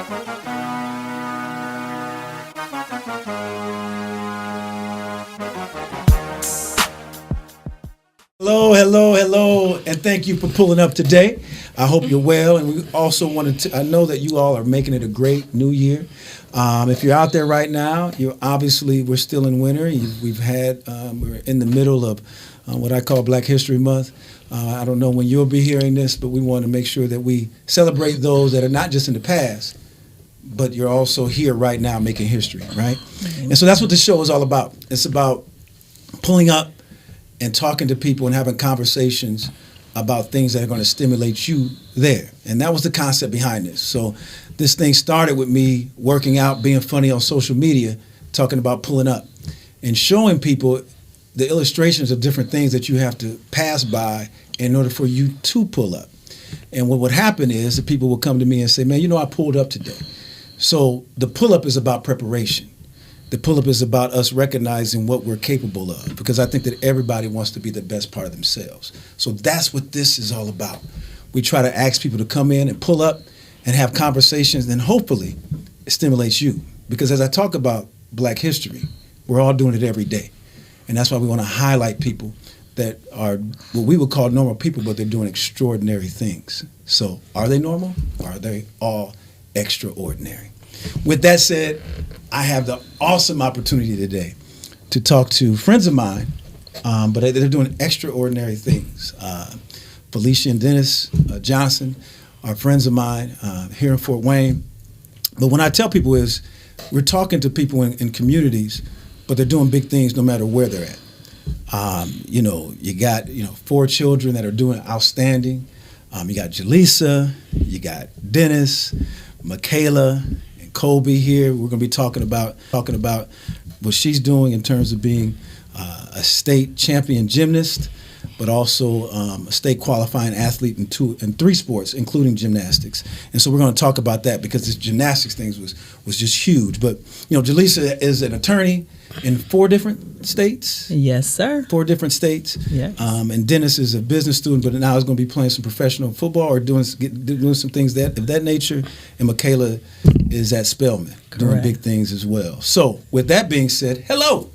Hello, hello, hello, and thank you for pulling up today. I hope you're well, and we also wanted to, I know that you all are making it a great new year. If you're out there right now, we're still in winter. We're in the middle of what I call Black History Month. I don't know when you'll be hearing this, but we want to make sure that we celebrate those that are not just in the past, but you're also here right now making history, right? Mm-hmm. And so that's what the show is all about. It's about pulling up and talking to people and having conversations about things that are going to stimulate you there. And that was the concept behind this. So this thing started with me working out, being funny on social media, talking about pulling up and showing people the illustrations of different things that you have to pass by in order for you to pull up. And what would happen is that people would come to me and say, man, I pulled up today. So the pull up is about preparation. The pull-up is about us recognizing what we're capable of, because I think that everybody wants to be the best part of themselves. So that's what this is all about. We try to ask people to come in and pull up and have conversations, and hopefully it stimulates you. Because as I talk about Black history, we're all doing it every day. And that's why we want to highlight people that are what we would call normal people, but they're doing extraordinary things. So are they normal, or are they all extraordinary? With that said, I have the awesome opportunity today to talk to friends of mine, but they're doing extraordinary things. Felicia and Dennis Johnson are friends of mine here in Fort Wayne. But when I tell people is we're talking to people in communities, but they're doing big things no matter where they're at. You got 4 children that are doing outstanding. You got Jaleesa, you got Dennis, Michaela, Kobe here. We're going to be talking about what she's doing in terms of being a state champion gymnast, but also a state qualifying athlete in 3 sports, including gymnastics. And so we're going to talk about that because this gymnastics thing was just huge. But Jaleesa is an attorney in 4 different states. Yes, sir. 4 different states. Yes. And Dennis is a business student, but now is going to be playing some professional football or doing some things of that nature. And Michaela is at Spelman, doing big things as well. So with that being said, hello.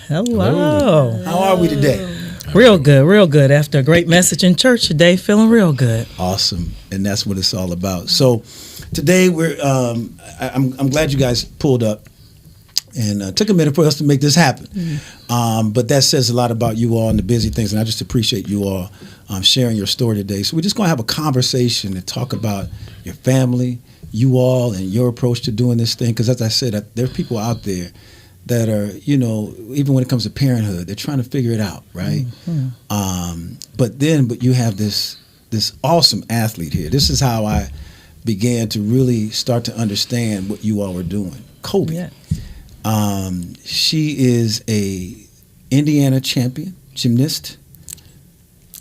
Hello. How are we today? Real good, real good. After a great message in church today, feeling real good. Awesome, and that's what it's all about. So today I'm glad you guys pulled up and took a minute for us to make this happen. Mm-hmm. But that says a lot about you all and the busy things, and I just appreciate you all sharing your story today. So we're just going to have a conversation and talk about your family, you all, and your approach to doing this thing. Because as I said, there are people out there that are, even when it comes to parenthood, they're trying to figure it out, right? Mm-hmm. But you have this awesome athlete here. This is how I began to really start to understand what you all were doing. Kobe. Yeah. She is a Indiana champion gymnast,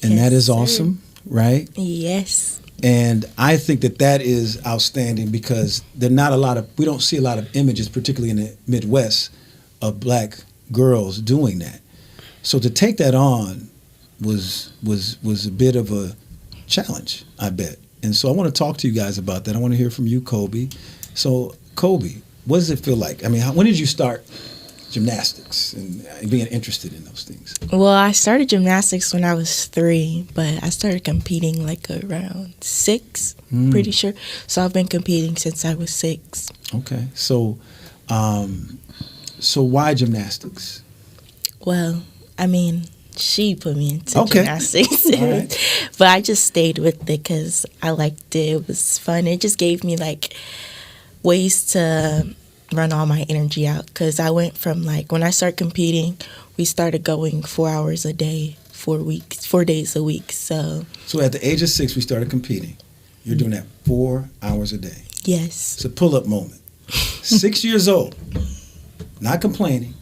and that is awesome, right? Yes. And I think that is outstanding because we don't see a lot of images, particularly in the Midwest, of Black girls doing that. So to take that on was a bit of a challenge, I bet. And so I want to talk to you guys about that. I want to hear from you, Kobe. So Kobe, what does it feel like? I mean, when did you start gymnastics and being interested in those things? Well, I started gymnastics when I was 3, but I started competing around 6, pretty sure. So I've been competing since I was 6. Okay. So why gymnastics? Well, I mean, she put me into gymnastics. Right. But I just stayed with it because I liked it. It was fun. It just gave me ways to run all my energy out, because I went from when I started competing, we started going 4 hours a day, 4 days a week. So at the age of 6, we started competing. You're doing that 4 hours a day. Yes. It's a pull-up moment. 6 years old, not complaining.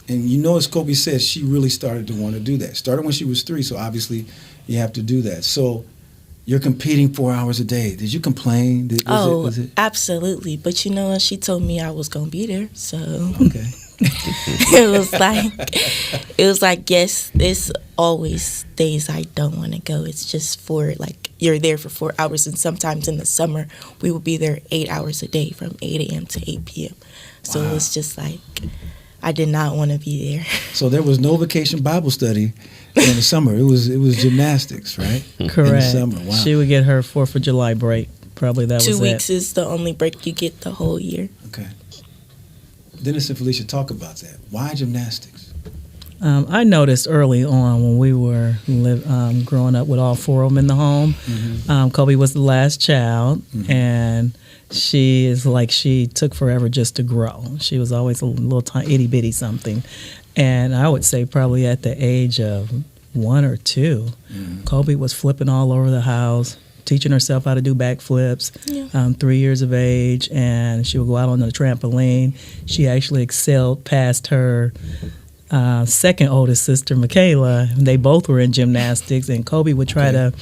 And as Kobe says, she really started to want to do that. Started when she was 3, so obviously you have to do that. So you're competing 4 hours a day. Did you complain? Was it? Absolutely. But she told me I was going to be there, so. Okay. it was like, yes, it's always days I don't want to go. It's just for like, you're there for 4 hours, and sometimes in the summer we would be there 8 hours a day from 8 a.m. to 8 p.m. So it was just like, I did not want to be there. So there was no vacation Bible study in the summer. It was Correct. gymnastics, right? In the summer. Wow. She would get her 4th of July break. Probably that 2 was weeks it. is the only break you get the whole year. Okay. Dennis and Felicia, talk about that. Why gymnastics? I noticed early on when we were growing up with all 4 of them in the home, Kobe was the last child, and she took forever just to grow. She was always a little tiny, itty bitty something. And I would say probably at the age of 1 or 2, Kobe was flipping all over the house, teaching herself how to do backflips, 3 years of age, and she would go out on the trampoline. She actually excelled past her second oldest sister, Michaela. They both were in gymnastics, and Kobe would try to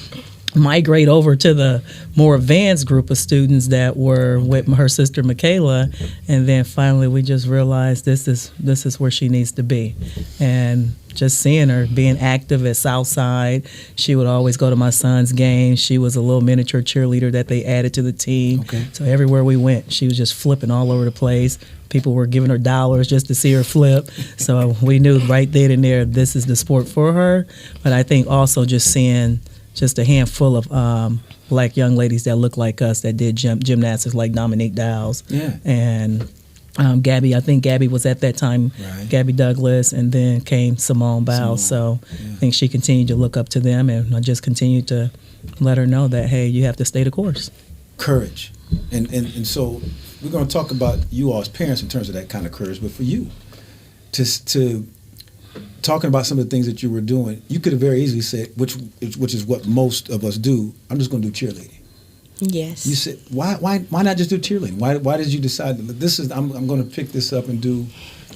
migrate over to the more advanced group of students that were with her sister Michaela, and then finally we just realized this is where she needs to be. And just seeing her being active at Southside, she would always go to my son's games. She was a little miniature cheerleader that they added to the team. Okay. So everywhere we went, she was just flipping all over the place. People were giving her dollars just to see her flip. So we knew right then and there, this is the sport for her. But I think also just seeing just a handful of black young ladies that look like us that did gymnastics, like Dominique Dowles and Gabby. I think Gabby was at that time, Gabby Douglas, and then came Simone Biles. So I think she continued to look up to them, and I just continued to let her know that, hey, you have to stay the course. Courage. And so we're going to talk about you all as parents in terms of that kind of courage, but for you, to talking about some of the things that you were doing, you could have very easily said, which is what most of us do, I'm just going to do cheerleading. Yes. You said, why not just do cheerleading? Why did you decide that I'm going to pick this up and do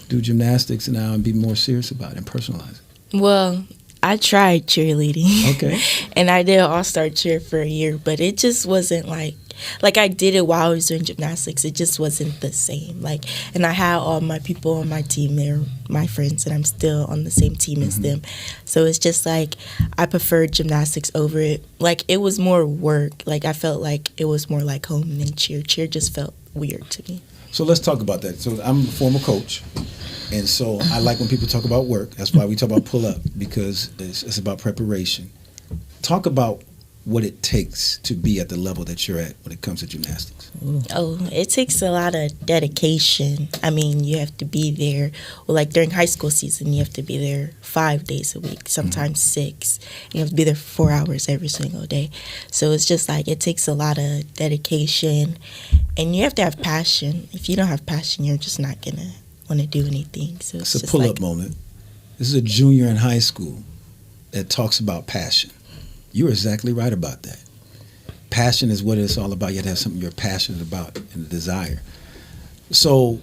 gymnastics now and be more serious about it and personalize it? Well, I tried cheerleading. Okay. And I did all-star cheer for a year, but it just wasn't like I did it while I was doing gymnastics. It just wasn't the same. And I had all my people on my team. They're my friends, and I'm still on the same team as them. So it's just like I preferred gymnastics over it. It was more work. I felt like it was more like home than cheer. Cheer just felt weird to me. So let's talk about that. So I'm a former coach, and so I like when people talk about work. That's why we talk about pull up, because it's about preparation. Talk about what it takes to be at the level that you're at when it comes to gymnastics. Oh, it takes a lot of dedication. I mean, you have to be there. Well, during high school season, you have to be there 5 days a week, sometimes 6. You have to be there for 4 hours every single day. So it's just it takes a lot of dedication, and you have to have passion. If you don't have passion, you're just not going to want to do anything. So it's a pull-up moment. This is a junior in high school that talks about passion. You're exactly right about that. Passion is what it's all about. You have to have something you're passionate about and a desire. So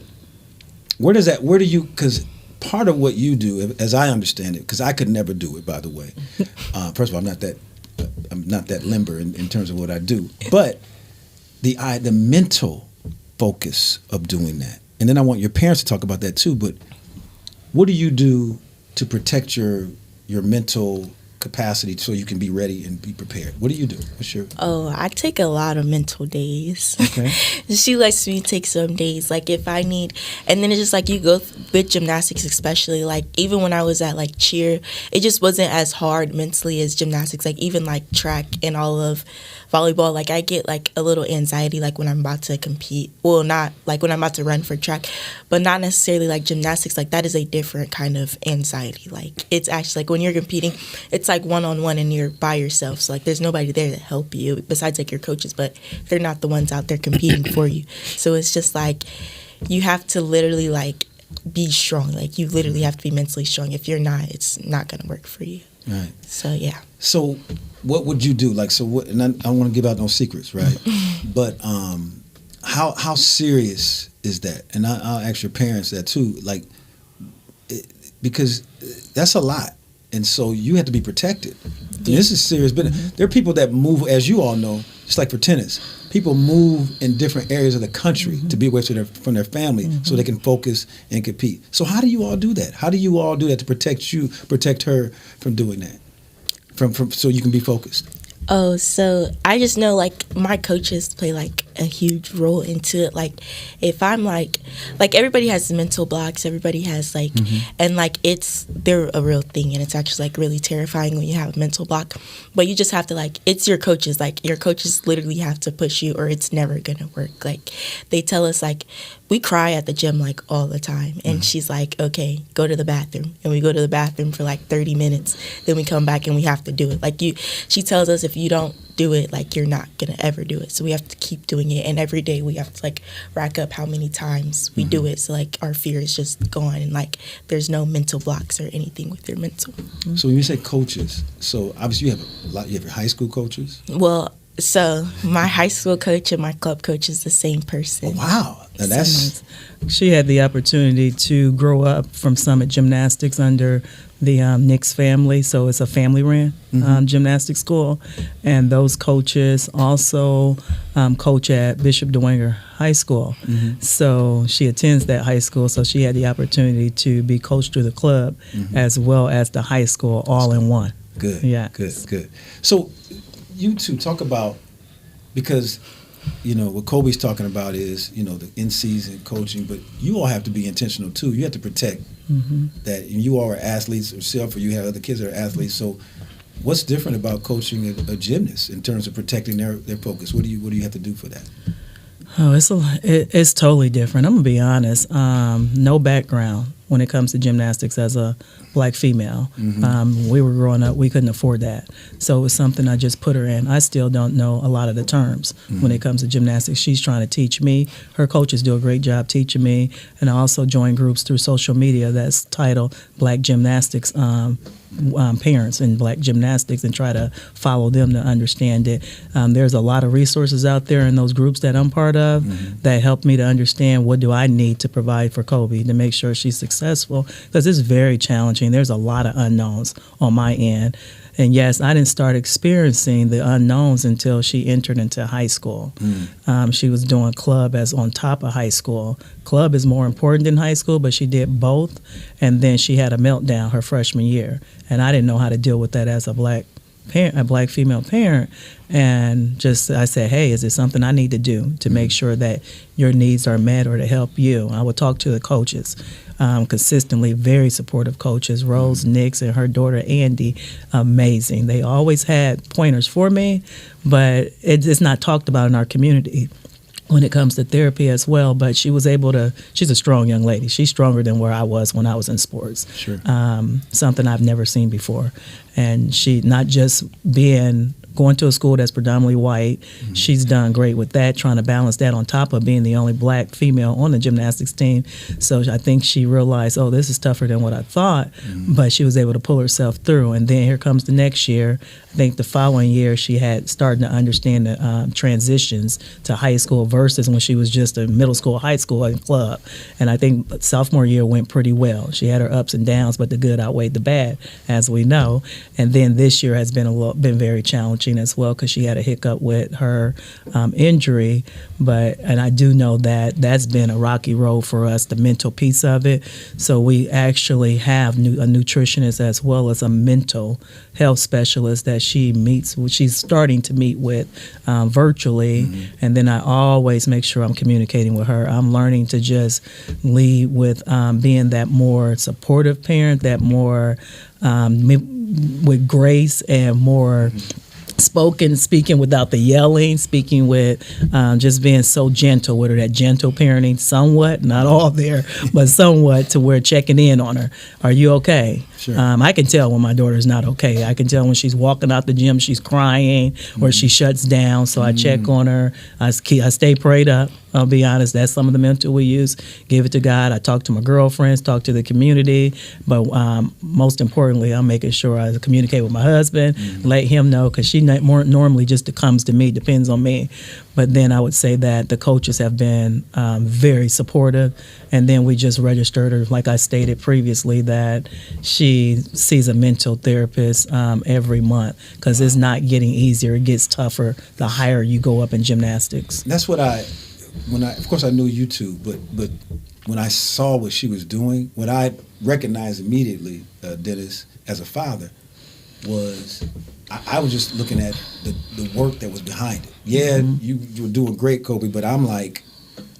where do you, because part of what you do, as I understand it, because I could never do it, by the way. First of all, I'm not that limber in terms of what I do. But the mental focus of doing that. And then I want your parents to talk about that too, but what do you do to protect your mental capacity so you can be ready and be prepared? What do you do? What's your... Oh, I take a lot of mental days. Okay. She lets me take some days, if I need, and then it's just you go with gymnastics, especially even when I was at cheer, it just wasn't as hard mentally as gymnastics. Even track and all of volleyball, I get a little anxiety when I'm about to compete. Well, not when I'm about to run for track, but not necessarily gymnastics. That is a different kind of anxiety. It's actually when you're competing, it's one-on-one and you're by yourself. So there's nobody there to help you besides your coaches, but they're not the ones out there competing for you. So it's just you have to literally be strong. You literally have to be mentally strong. If you're not, it's not going to work for you. Right. So yeah. So what would you do? So what? And I don't want to give out no secrets, right? But how serious is that? And I'll ask your parents that too, because that's a lot. And so you have to be protected. Yeah. This is serious. But there are people that move, as you all know, just like for tennis. people move in different areas of the country to be away from their family so they can focus and compete. So how do you all do that? How do you all do that to protect her from doing that? From so you can be focused? Oh, so I just know like my coaches play like a huge role into it. Like if I'm like everybody has mental blocks, everybody has like, and like they're a real thing, and it's actually like really terrifying when you have a mental block. But you just have to like, it's your coaches. Like your coaches literally have to push you, or it's never gonna work. Like they tell us like we cry at the gym like all the time, and she's like, okay, go to the bathroom, and we go to the bathroom for like 30 minutes, then we come back and we have to do it. Like she tells us if you don't do it, like you're not gonna ever do it. So we have to keep doing it, and every day we have to like rack up how many times we do it. So like our fear is just gone, and like there's no mental blocks or anything with your mental. So when you say coaches, so obviously you have a lot. You have your high school coaches. Well, so my high school coach and my club coach is the same person. Oh, wow, now that's She had the opportunity to grow up from Summit Gymnastics under the Nix family, so it's a family-ran gymnastics school, and those coaches also coach at Bishop DeWinger High School. So she attends that high school, so she had the opportunity to be coached through the club as well as the high school all in one. good. Yeah. Good. So you two talk about, because what Kobe's talking about is the in-season coaching, but you all have to be intentional too. You have to protect that. And you all are athletes yourself, or you have other kids that are athletes. So what's different about coaching a gymnast in terms of protecting their focus? What do you have to do for that? Oh, it's totally different. I'm gonna be honest. No background when it comes to gymnastics as a black female. We were growing up, we couldn't afford that. So it was something I just put her in. I still don't know a lot of the terms when it comes to gymnastics. She's trying to teach me. Her coaches do a great job teaching me. And I also join groups through social media that's titled Black Gymnastics Parents in Black Gymnastics, and try to follow them to understand it. There's a lot of resources out there in those groups that I'm part of that help me to understand what do I need to provide for Kobe to make sure she's successful, because it's very challenging. There's a lot of unknowns on my end. And yes, I didn't start experiencing the unknowns until she entered into high school. She was doing club as on top of high school. Club is more important than high school, but she did both. And then she had a meltdown her freshman year. And I didn't know how to deal with that as a black parent, a black female parent. And I said, hey, is it something I need to do to make sure that your needs are met or to help you? I would talk to the coaches consistently, very supportive coaches. Rose Nix and her daughter Andy, amazing. They always had pointers for me, but it's not talked about in our community when it comes to therapy as well. But she was able to, she's a strong young lady. She's stronger than where I was when I was in sports. Sure. Something I've never seen before. And she, not just going to a school that's predominantly white, she's done great with that, trying to balance that on top of being the only black female on the gymnastics team. So I think she realized, oh, this is tougher than what I thought, but she was able to pull herself through. And then here comes the next year. I think the following year she had started to understand the transitions to high school versus when she was just a middle school, high school, and club. And I think sophomore year went pretty well. She had her ups and downs, but the good outweighed the bad, as we know. And then this year has been very challenging as well, because she had a hiccup with her injury. And I do know that that's been a rocky road for us, the mental piece of it. So we actually have a nutritionist as well as a mental health specialist that she's starting to meet with virtually. And then I always make sure I'm communicating with her. I'm learning to just lead with being that more supportive parent, that more with grace and more speaking without the yelling, speaking with just being so gentle with her, that gentle parenting, somewhat, not all there, but somewhat, to where checking in on her. Are you okay? Sure. I can tell when my daughter's not okay. I can tell when she's walking out the gym, she's crying or she shuts down. So I check on her. I stay prayed up. I'll be honest, that's some of the mental we use. Give it to God. I talk to my girlfriends, talk to the community. But most importantly, I'm making sure I communicate with my husband, let him know, because she normally just comes to me, depends on me. But then I would say that the coaches have been very supportive. And then we just registered her, like I stated previously, that she sees a mental therapist every month because it's not getting easier. It gets tougher the higher you go up in gymnastics. That's what of course I knew you too, but when I saw what she was doing, what I recognized immediately, Dennis, as a father, was I was just looking at the work that was behind it. Yeah, you were doing great, Kobe, but I'm like,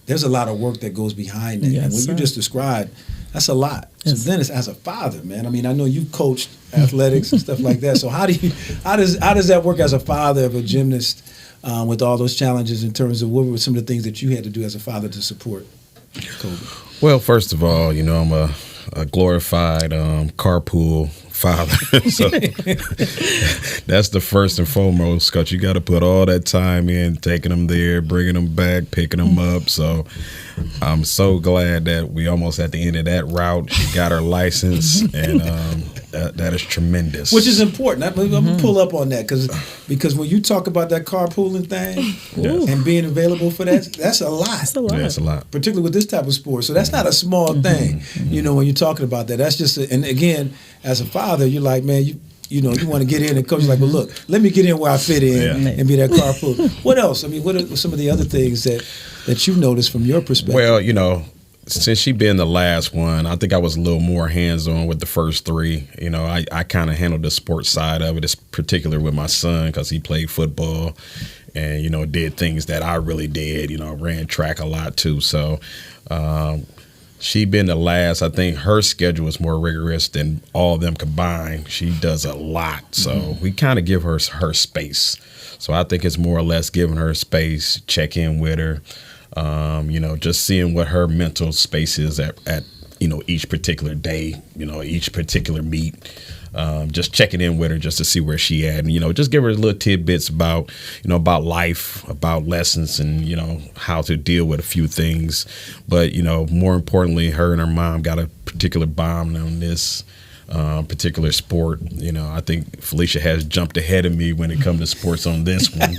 there's a lot of work that goes behind it. Yes, and what sir. you just described, that's a lot. Yes. So Dennis, as a father, man, I mean, I know you coached athletics and stuff like that. So how does that work as a father of a gymnast with all those challenges in terms of what were some of the things that you had to do as a father to support Kobe? Well, first of all, I'm a glorified carpool father. So that's the first and foremost, because you got to put all that time in, taking them there, bringing them back, picking them up. So I'm so glad that we almost at the end of that route. She got her license, and that is tremendous. Which is important. I'm going to pull up on that because when you talk about that carpooling thing and being available for that, that's a lot. That's a lot. Yeah, it's a lot. Particularly with this type of sport. So that's not a small thing, when you're talking about that. That's just, and again, as a father, you're like, man, you want to get in, and coach is like, well, look, let me get in where I fit in and be that carpool. What else? I mean, what are some of the other things that you noticed from your perspective? Well, since she been the last one, I think I was a little more hands-on with the first three. I kind of handled the sports side of it, in particular with my son, because he played football and, did things that I really did. Ran track a lot too. So she been the last. I think her schedule is more rigorous than all of them combined. She does a lot. So we kind of give her space. So I think it's more or less giving her space, check in with her. Just seeing what her mental space is at each particular day, each particular meet, just checking in with her just to see where she at, and just give her little tidbits about about life, about lessons, and how to deal with a few things. But more importantly, her and her mom got a particular bond on this particular sport. I think Felicia has jumped ahead of me when it comes to sports on this one.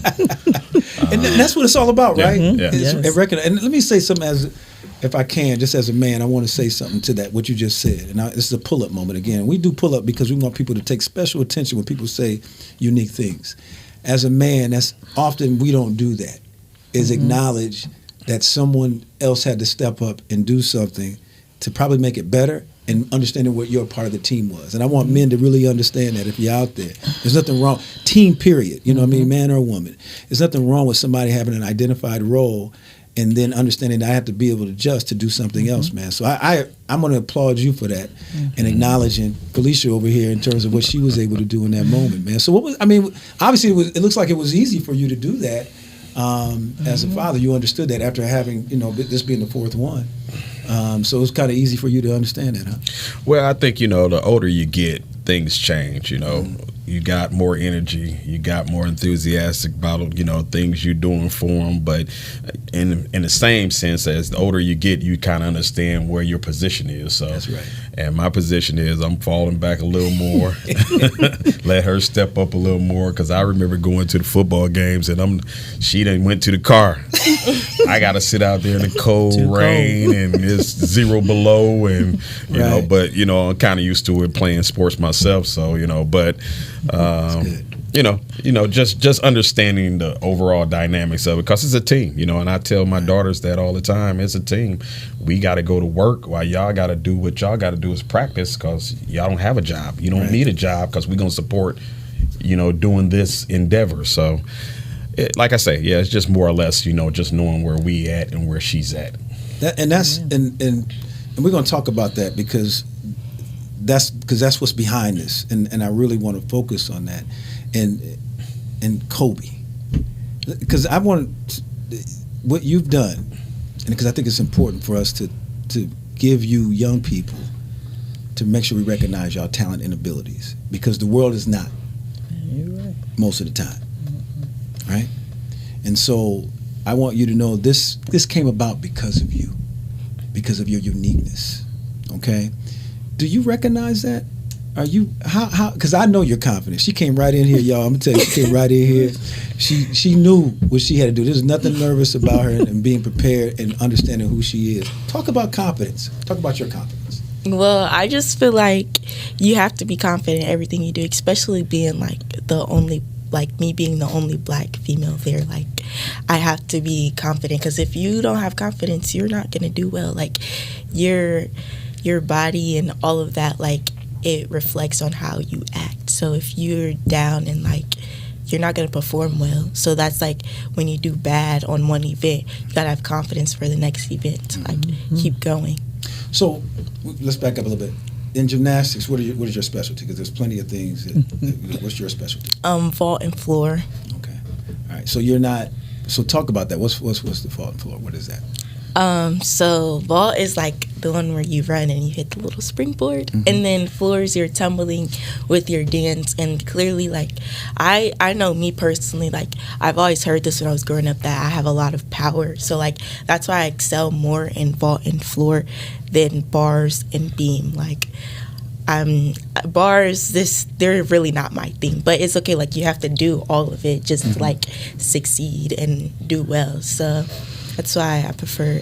And that's what it's all about, right? Yeah. It's- Yes. And let me say something if I can, just as a man, I want to say something to that, what you just said. And this is a pull-up moment again. We do pull-up because we want people to take special attention when people say unique things. As a man, that's often we don't do that, is acknowledge that someone else had to step up and do something to probably make it better, and understanding what your part of the team was. And I want men to really understand that if you're out there, there's nothing wrong. Team, period. You know what I mean? Man or woman. There's nothing wrong with somebody having an identified role and then understanding that I have to be able to adjust to do something else, man. So I'm going to applaud you for that and acknowledging Felicia over here in terms of what she was able to do in that moment, man. So obviously it looks like it was easy for you to do that as a father. You understood that after having, this being the fourth one. So it was kind of easy for you to understand that, huh? Well, I think, the older you get, things change, You got more energy, you got more enthusiastic about, things you're doing for them. But in the same sense, as the older you get, you kind of understand where your position is. So That's right. And my position is I'm falling back a little more, let her step up a little more, because I remember going to the football games and she done went to the car. I got to sit out there in the cold rain and it's 0 below, and Right. but I'm kind of used to it playing sports myself. So but just understanding the overall dynamics of it, because it's a team. And I tell my daughters that all the time. It's a team. We got to go to work while y'all got to do what y'all got to do is practice, because y'all don't have a job. You don't need a job, because we're gonna support doing this endeavor. So. Like I say, it's just more or less, just knowing where we at and where she's at. And we're going to talk about that because that's what's behind this, and I really want to focus on that, and Kobe, because I want what you've done, and because I think it's important for us to give you young people to make sure we recognize y'all talent and abilities, because the world is not most of the time. Right? And so I want you to know this came about because of you, because of your uniqueness. Okay? Do you recognize that? Are you how because I know you're confident. She came right in here, y'all. I'm gonna tell you, she came right in here. She knew what she had to do. There's nothing nervous about her, and being prepared and understanding who she is. Talk about confidence. Talk about your confidence. Well, I just feel like you have to be confident in everything you do, especially being like me being the only black female there. Like, I have to be confident, because if you don't have confidence, you're not gonna do well. Like, your body and all of that, like, it reflects on how you act. So if you're down and like you're not going to perform well. So that's like when you do bad on one event, you got to have confidence for the next event to like keep going. So let's back up a little bit. In gymnastics, what is your specialty? Because there's plenty of things. What's your specialty? Vault and floor. Okay. All right. So you're not. So talk about that. What's the vault and floor? What is that? So vault is like the one where you run and you hit the little springboard, and then floor is you're tumbling with your dance. And clearly, like, I know me personally, like, I've always heard this when I was growing up, that I have a lot of power. So like that's why I excel more in vault and floor than bars and beam. Like, bars, they're really not my thing, but it's okay. Like, you have to do all of it just to like succeed and do well. So that's why I prefer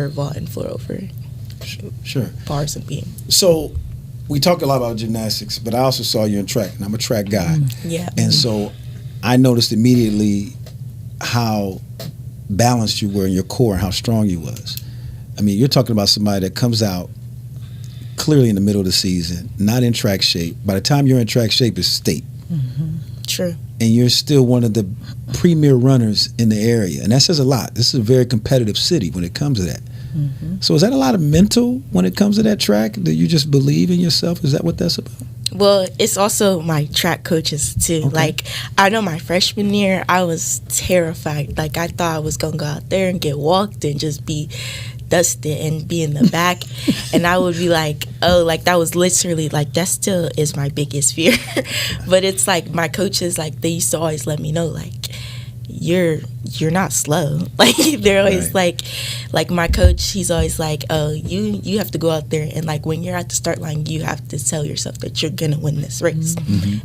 vault and floor over Sure. bars and beam. So we talk a lot about gymnastics, but I also saw you in track, and I'm a track guy. Yeah. And so I noticed immediately how balanced you were in your core and how strong you was. I mean, you're talking about somebody that comes out clearly in the middle of the season, not in track shape. By the time you're in track shape, it's state. True. And you're still one of the premier runners in the area. And that says a lot. This is a very competitive city when it comes to that. So is that a lot of mental when it comes to that track, that you just believe in yourself? Is that what that's about? Well, it's also my track coaches too. Okay. Like, I know my freshman year, I was terrified. Like, I thought I was gonna go out there and get walked and just be dusted and be in the back. And I would be like, oh, like, that was literally like, that still is my biggest fear. But it's like my coaches, like, they used to always let me know, like, you're not slow. Like, they're always Right. like my coach, he's always like, oh, you have to go out there and like when you're at the start line, you have to tell yourself that you're gonna win this race.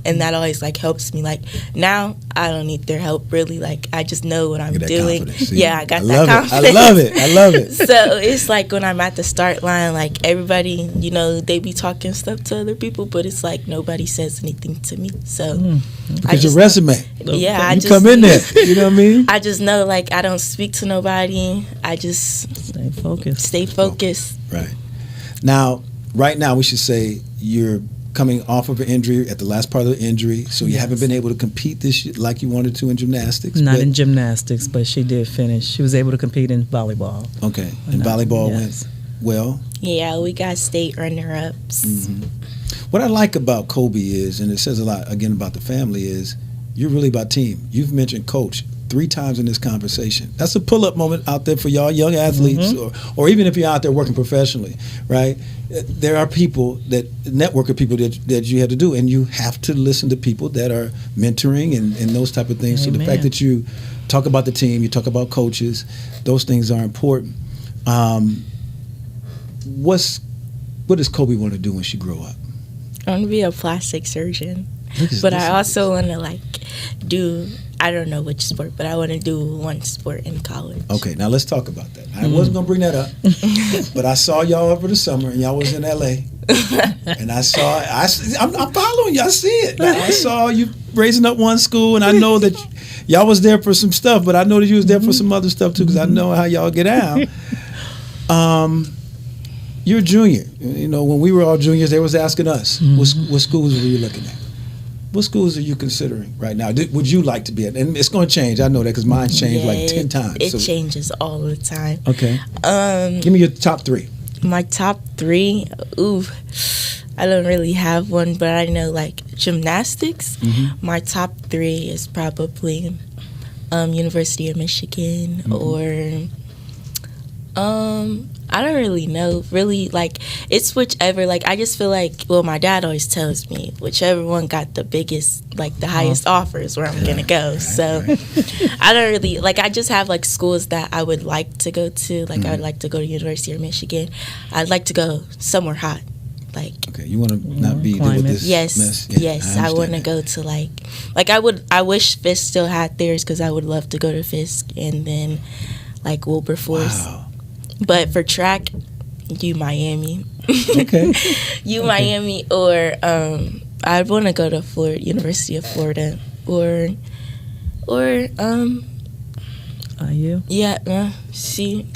And that always like helps me. Like, now I don't need their help really. Like, I just know what I'm Get that doing. confidence. See? Yeah, I got I that love confidence. it. I love it. I love it. So it's like when I'm at the start line, like, everybody, you know, they be talking stuff to other people, but it's like nobody says anything to me. So Because your resume. yeah, I You just come in there. You know what I mean? I just know, like, I don't speak to nobody. I just Stay focused. stay focused. Right. Now, right now, we should say you're coming off of an injury at the last part of the injury, so you haven't been able to compete this year like you wanted to in gymnastics. Not but- in gymnastics, but she did finish. She was able to compete in volleyball. Okay. And volleyball Yes. went well. Yeah, we got state runner-ups. What I like about Kobe is, and it says a lot again about the family, is you're really about team. You've mentioned coach 3 times in this conversation. That's a pull-up moment out there for y'all young athletes, or even if you're out there working professionally, right? There are people network of people that you have to do, and you have to listen to people that are mentoring and those type of things. So the fact Amen. that you talk about the team, you talk about coaches, those things are important. What does Kobe want to do when she grow up? I want to be a plastic surgeon. Listen But I to also want to, like, do, I don't know which sport, but I want to do one sport in college. Okay, now let's talk about that. I wasn't gonna bring that up, but I saw y'all over the summer, and y'all was in LA, and I'm following you. I see it. Now, I saw you raising up one school, and I know that y'all was there for some stuff, but I know that you was there for some other stuff too, because I know how y'all get out. You're a junior. You know, when we were all juniors, they was asking us, what schools were you looking at? What schools are you considering right now? Would you like to be at? And it's going to change. I know that because mine's changed like 10 times. It changes all the time. Okay. Give me your top 3. My top 3, I don't really have one, but I know, like, gymnastics. My top 3 is probably University of Michigan or I don't really know. Really, like, it's whichever. Like, I just feel like, well, my dad always tells me whichever one got the biggest, like, the highest offers where I'm gonna go. So I don't really, like, I just have, like, schools that I would like to go to. Like, I would like to go to University of Michigan. I'd like to go somewhere hot. Like, Okay, you want to not be dealing with climate. this yes, mess? Yeah, yes, I understand want to that. go to I wish Fisk still had theirs because I would love to go to Fisk and then like Wilberforce. Wow. But for track, Miami, Okay. Miami, or I want to go to Florida, University of Florida, or Are you? yeah, see,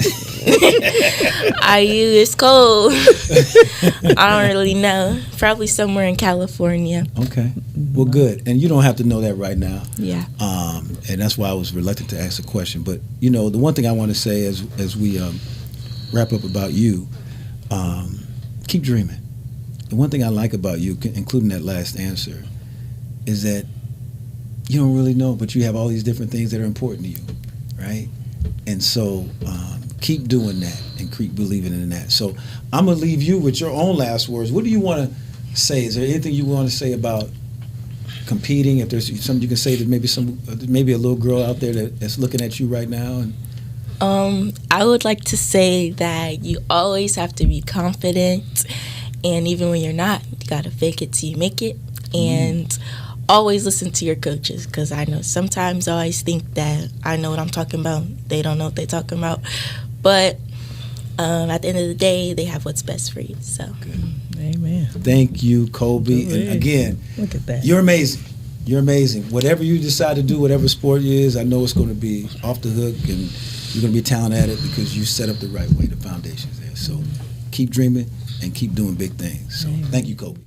IU is cold. I don't really know. Probably somewhere in California. Okay. Well, good. And you don't have to know that right now. Yeah. And that's why I was reluctant to ask the question. But the one thing I want to say as we wrap up about you, keep dreaming. The one thing I like about you, including that last answer, is that you don't really know, but you have all these different things that are important to you, right? And so keep doing that and keep believing in that. So I'm gonna leave you with your own last words. What do you want to say? Is there anything you want to say about competing? If there's something you can say to maybe a little girl out there that's looking at you right now. I would like to say that you always have to be confident, and even when you're not, you gotta fake it till you make it, and always listen to your coaches, because I know sometimes I always think that I know what I'm talking about. They don't know what they're talking about, but at the end of the day, they have what's best for you. So, Amen. Thank you, Kobe. Good. And again, Look at that. you're amazing. You're amazing. Whatever you decide to do, whatever sport it is, I know it's going to be off the hook, and you're going to be talented at it because you set up the right way. The foundation's there. So keep dreaming and keep doing big things. So thank you, Kobe.